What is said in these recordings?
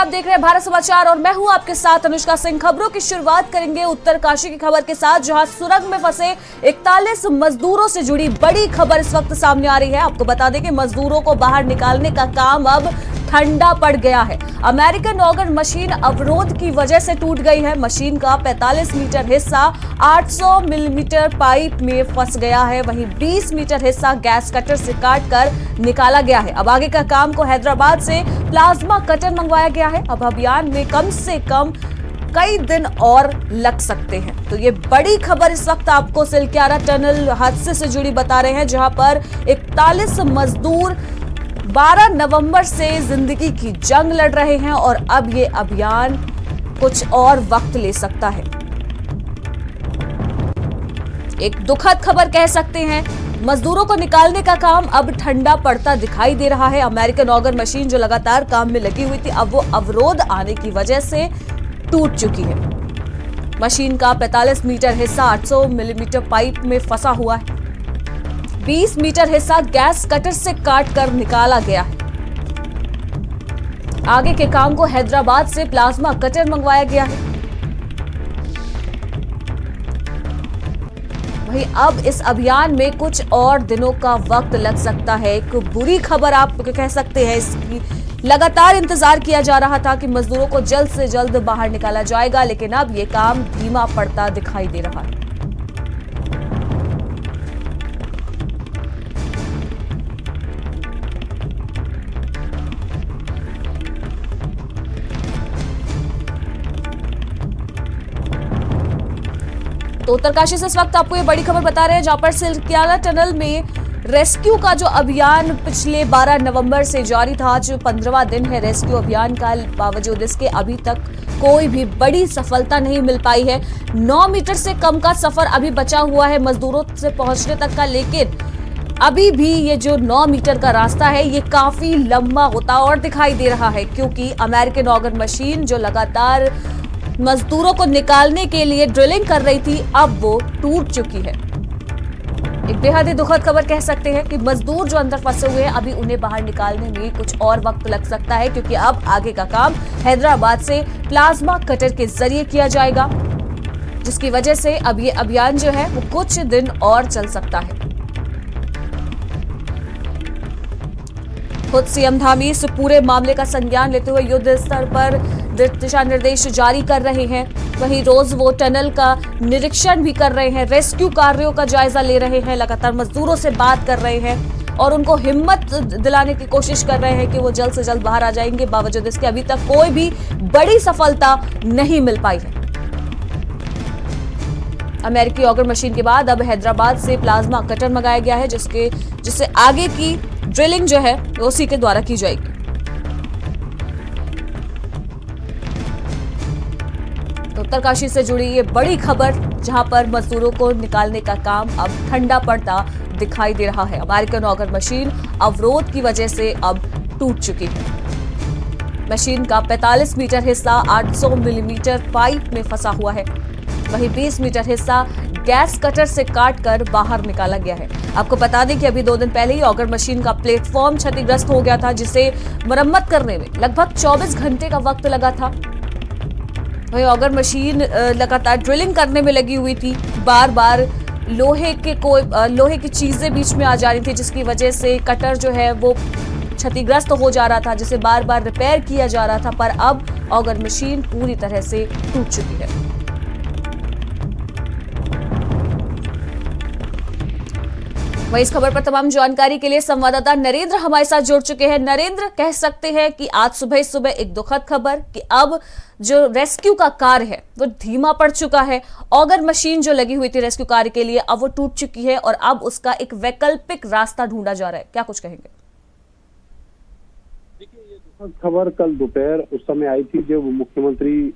आप देख रहे हैं भारत समाचार और मैं हूं आपके साथ अनुष्का सिंह। खबरों की शुरुआत करेंगे उत्तरकाशी की खबर के साथ, जहां सुरंग में फंसे 41 मजदूरों से जुड़ी बड़ी खबर इस वक्त सामने आ रही है। आपको बता दें कि मजदूरों को बाहर निकालने का काम अब ठंडा पड़ गया है। अमेरिकन ऑगर मशीन अवरोध की वजह से टूट गई है। मशीन का 45 मीटर हिस्सा 800 मिलीमीटर पाइप में फंस गया है, वहीं 20 मीटर हिस्सा गैस कटर से काट कर निकाला गया है। अब आगे का काम को हैदराबाद से प्लाज्मा कटर मंगवाया गया है। अब अभियान में कम से कम कई दिन और लग सकते हैं। तो ये बड़ी खबर इस वक्त आपको सिलक्यारा टनल हादसे से जुड़ी बता रहे हैं, जहां पर 41 मजदूर 12 नवंबर से जिंदगी की जंग लड़ रहे हैं और अब ये अभियान कुछ और वक्त ले सकता है। एक दुखद खबर कह सकते हैं। मजदूरों को निकालने का काम अब ठंडा पड़ता दिखाई दे रहा है। अमेरिकन ऑगर मशीन जो लगातार काम में लगी हुई थी, अब वो अवरोध आने की वजह से टूट चुकी है। मशीन का 45 मीटर हिस्सा 800 मिलीमीटर पाइप में फंसा हुआ है। 20 मीटर हिस्सा गैस कटर से काट कर निकाला गया है। आगे के काम को हैदराबाद से प्लाज्मा कटर मंगवाया गया है। वहीं अब इस अभियान में कुछ और दिनों का वक्त लग सकता है। एक बुरी खबर आप कह सकते हैं इसकी। लगातार इंतजार किया जा रहा था कि मजदूरों को जल्द से जल्द बाहर निकाला जाएगा, लेकिन अब यह काम धीमा पड़ता दिखाई दे रहा है। तो उत्तरकाशी से इस वक्त आपको ये बड़ी खबर बता रहे हैं, जहां पर सिलक्यारा टनल में रेस्क्यू का जो अभियान पिछले 12 नवंबर से जारी था, आज 15वां दिन है रेस्क्यू अभियान का। बावजूद इसके अभी तक कोई भी बड़ी सफलता नहीं मिल पाई है। 9 मीटर से कम का सफर अभी बचा हुआ है मजदूरों से पहुंचने तक का, लेकिन अभी भी ये जो 9 मीटर का रास्ता है ये काफी लंबा होता और दिखाई दे रहा है, क्योंकि अमेरिकन ऑगर मशीन जो लगातार मजदूरों को निकालने के लिए ड्रिलिंग कर रही थी, अब वो टूट चुकी है। एक बेहद ही दुखद खबर कह सकते हैं कि मजदूर जो अंदर फंसे हुए हैं, अभी उन्हें बाहर निकालने में कुछ और वक्त लग सकता है, क्योंकि अब आगे का काम हैदराबाद से प्लाज्मा कटर के जरिए किया जाएगा, जिसकी वजह से अब ये अभियान जो है वो कुछ दिन और चल सकता है। खुद सीएम धामी इस पूरे मामले का संज्ञान लेते हुए युद्ध स्तर पर दिशा निर्देश जारी कर रहे हैं। वहीं रोज वो टनल का निरीक्षण भी कर रहे हैं, रेस्क्यू कार्यों का जायजा ले रहे हैं, लगातार मजदूरों से बात कर रहे हैं और उनको हिम्मत दिलाने की कोशिश कर रहे हैं कि वो जल्द से जल्द बाहर आ जाएंगे। बावजूद इसके अभी तक कोई भी बड़ी सफलता नहीं मिल पाई है। अमेरिकी ऑगर मशीन के बाद अब हैदराबाद से प्लाज्मा कटर मंगाया गया है, जिससे आगे की ड्रिलिंग जो है वो उसी के द्वारा की जाएगी। तो उत्तरकाशी से जुड़ी ये बड़ी खबर, जहां पर मजदूरों को निकालने का काम अब ठंडा पड़ता दिखाई दे रहा है। अमेरिकन ऑगर मशीन अवरोध की वजह से अब टूट चुकी है। मशीन का 45 मीटर हिस्सा 800 मिलीमीटर पाइप में फंसा हुआ है, वहीं 20 मीटर हिस्सा गैस कटर से काटकर बाहर निकाला गया है। आपको बता दें कि अभी 2 दिन पहले ही ऑगर मशीन का प्लेटफॉर्म क्षतिग्रस्त हो गया था, जिसे मरम्मत करने में लगभग 24 घंटे का वक्त लगा था। वही ऑगर मशीन लगातार ड्रिलिंग करने में लगी हुई थी। बार बार लोहे की चीजें बीच में आ जा रही थी, जिसकी वजह से कटर जो है वो क्षतिग्रस्त हो जा रहा था, जिसे बार बार रिपेयर किया जा रहा था। पर अब ऑगर मशीन पूरी तरह से टूट चुकी है। वहीं इस खबर पर तमाम जानकारी के लिए संवाददाता नरेंद्र हमारे साथ जुड़ चुके हैं। नरेंद्र, कह सकते हैं कि आज सुबह एक दुखद खबर कि अब जो रेस्क्यू का कार्य है वो धीमा पड़ चुका है। ऑगर मशीन जो लगी हुई थी रेस्क्यू कार्य के लिए, अब वो टूट चुकी है और अब उसका एक वैकल्पिक रास्ता ढूंढा जा रहा है। क्या कुछ कहेंगे? देखिए, ये दुखद खबर कल दोपहर उस समय आई थी जब मुख्यमंत्री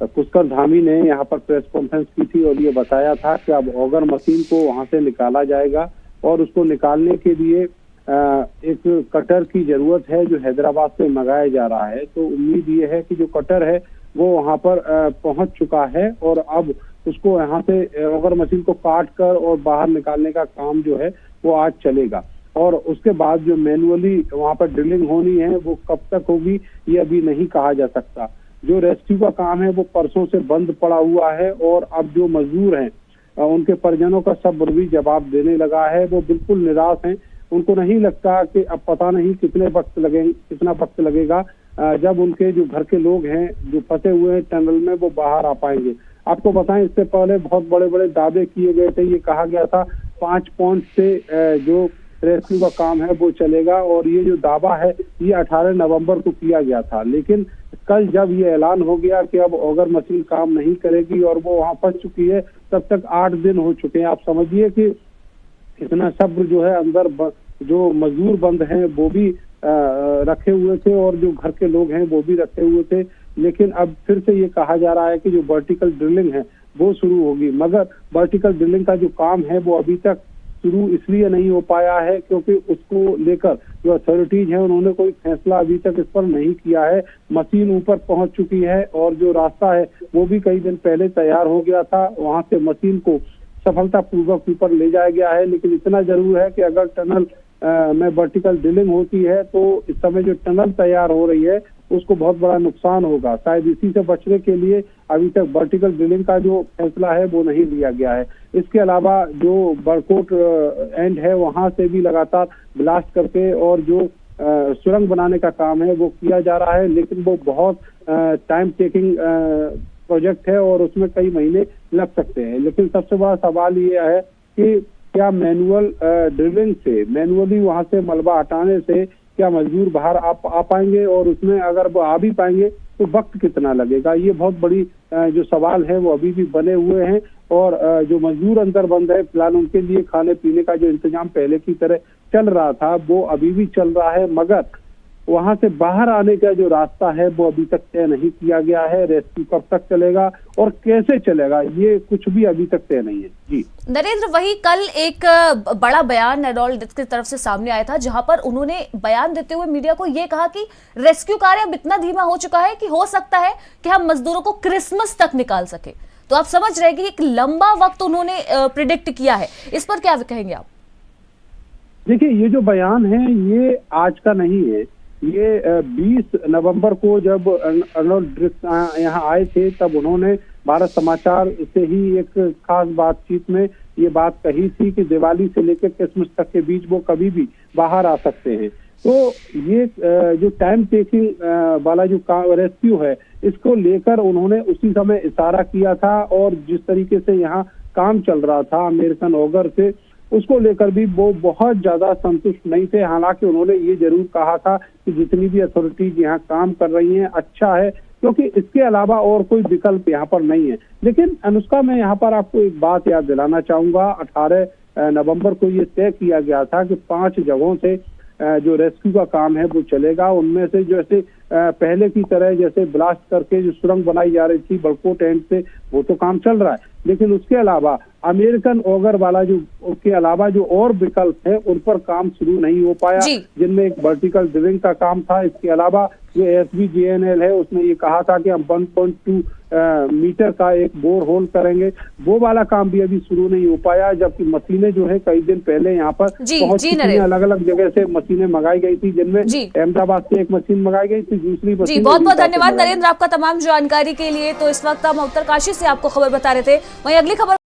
पुष्कर धामी ने यहाँ पर प्रेस कॉन्फ्रेंस की थी और ये बताया था कि अब ऑगर मशीन को वहां से निकाला जाएगा और उसको निकालने के लिए एक कटर की जरूरत है, जो हैदराबाद से मंगाया जा रहा है। तो उम्मीद ये है कि जो कटर है वो वहां पर पहुंच चुका है और अब उसको यहाँ से ऑगर मशीन को काट कर और बाहर निकालने का काम जो है वो आज चलेगा। और उसके बाद जो मैनुअली वहां पर ड्रिलिंग होनी है वो कब तक होगी ये अभी नहीं कहा जा सकता। जो रेस्क्यू का काम है वो परसों से बंद पड़ा हुआ है और अब जो मजदूर हैं उनके परिजनों का सब भी जवाब देने लगा है। वो बिल्कुल निराश हैं, उनको नहीं लगता कि अब पता नहीं कितना वक्त लगेगा जब उनके जो घर के लोग हैं जो फंसे हुए हैं टनल में वो बाहर आ पाएंगे। आपको बताएं, इससे पहले बहुत बड़े बड़े दावे किए गए थे। ये कहा गया था 5 पॉइंट से जो रेस्क्यू का काम है वो चलेगा और ये जो दावा है ये 18 नवंबर को किया गया था। लेकिन कल जब ये ऐलान हो गया कि अब ऑगर मशीन काम नहीं करेगी और वो वहां फंस चुकी है, तब तक 8 दिन हो चुके हैं। आप समझिए कि इतना सब्र जो है अंदर जो मजदूर बंद हैं वो भी रखे हुए थे और जो घर के लोग हैं वो भी रखे हुए थे। लेकिन अब फिर से ये कहा जा रहा है कि जो वर्टिकल ड्रिलिंग है वो शुरू होगी, मगर वर्टिकल ड्रिलिंग का जो काम है वो अभी तक शुरू इसलिए नहीं हो पाया है क्योंकि उसको लेकर जो अथॉरिटीज हैं उन्होंने कोई फैसला अभी तक इस पर नहीं किया है। मशीन ऊपर पहुंच चुकी है और जो रास्ता है वो भी कई दिन पहले तैयार हो गया था। वहां से मशीन को सफलतापूर्वक ऊपर ले जाया गया है। लेकिन इतना जरूर है कि अगर टनल में वर्टिकल ड्रिलिंग होती है तो इस समय जो टनल तैयार हो रही है उसको बहुत बड़ा नुकसान होगा। शायद इसी से बचने के लिए अभी तक वर्टिकल ड्रिलिंग का जो फैसला है वो नहीं लिया गया है। इसके अलावा जो बड़कोट एंड है वहां से भी लगातार ब्लास्ट करके और जो सुरंग बनाने का काम है वो किया जा रहा है, लेकिन वो बहुत टाइम टेकिंग प्रोजेक्ट है और उसमें कई महीने लग सकते हैं। लेकिन सबसे बड़ा सवाल ये है कि क्या मैनुअल ड्रिलिंग से, मैनुअली वहां से मलबा हटाने से क्या मजदूर बाहर आ पाएंगे और उसमें अगर वो आ भी पाएंगे तो वक्त कितना लगेगा, ये बहुत बड़ी जो सवाल है वो अभी भी बने हुए हैं। और जो मजदूर अंदर बंद है फिलहाल उनके लिए खाने पीने का जो इंतजाम पहले की तरह चल रहा था वो अभी भी चल रहा है, मगर वहां से बाहर आने का जो रास्ता है वो अभी तक तय नहीं किया गया है। रेस्क्यू कब तक चलेगा और कैसे चलेगा ये कुछ भी अभी तक तय नहीं है। जी नरेंद्र, वही कल एक बड़ा बयान एडोल डेस्क की तरफ से सामने आया था जहां पर उन्होंने बयान देते हुए मीडिया को ये कहा कि रेस्क्यू कार्य अब इतना धीमा हो चुका है कि हो सकता है कि हम मजदूरों को क्रिसमस तक निकाल सके। तो आप समझ रहे हैं कि एक लंबा वक्त उन्होंने प्रिडिक्ट किया है, इस पर क्या कहेंगे आप? देखिए, ये जो बयान है ये आज का नहीं है। ये 20 नवंबर को जब अर्नोल्ड ड्रिक्स यहाँ आए थे तब उन्होंने भारत समाचार से ही एक खास बातचीत में ये बात कही थी कि दिवाली से लेकर क्रिसमस तक के बीच वो कभी भी बाहर आ सकते हैं। तो ये जो टाइम टेकिंग वाला जो रेस्क्यू है इसको लेकर उन्होंने उसी समय इशारा किया था और जिस तरीके से यहाँ काम चल रहा था अमेरिकन ऑगर से उसको लेकर भी वो बहुत ज्यादा संतुष्ट नहीं थे। हालांकि उन्होंने ये जरूर कहा था कि जितनी भी अथॉरिटीज यहाँ काम कर रही हैं अच्छा है क्योंकि इसके अलावा और कोई विकल्प यहाँ पर नहीं है। लेकिन अनुष्का, मैं यहाँ पर आपको एक बात याद दिलाना चाहूंगा। 18 नवंबर को ये तय किया गया था कि 5 जगहों से जो रेस्क्यू का काम है वो चलेगा। उनमें से जैसे पहले की तरह जैसे ब्लास्ट करके जो सुरंग बनाई जा रही थी बड़कोट एंड से वो तो काम चल रहा है, लेकिन उसके अलावा अमेरिकन ऑगर वाला जो उसके अलावा जो और विकल्प है उन पर काम शुरू नहीं हो पाया, जिनमें एक वर्टिकल ड्रिलिंग का काम था। इसके अलावा जो SBJNL है उसने ये कहा था कि हम 1.2 मीटर का एक बोर होल करेंगे, वो वाला काम भी अभी शुरू नहीं हो पाया। जबकि मशीनें जो है कई दिन पहले यहाँ पर पहुंच चुकी हैं, अलग अलग जगह से मशीनें मंगाई गई थी, जिनमें अहमदाबाद से एक मशीन मंगाई गई थी, दूसरी मशीन। बहुत बहुत धन्यवाद नरेंद्र आपका तमाम जानकारी के लिए। तो इस वक्त हम उत्तरकाशी से आपको खबर बता रहे थे। वहीं अगली खबर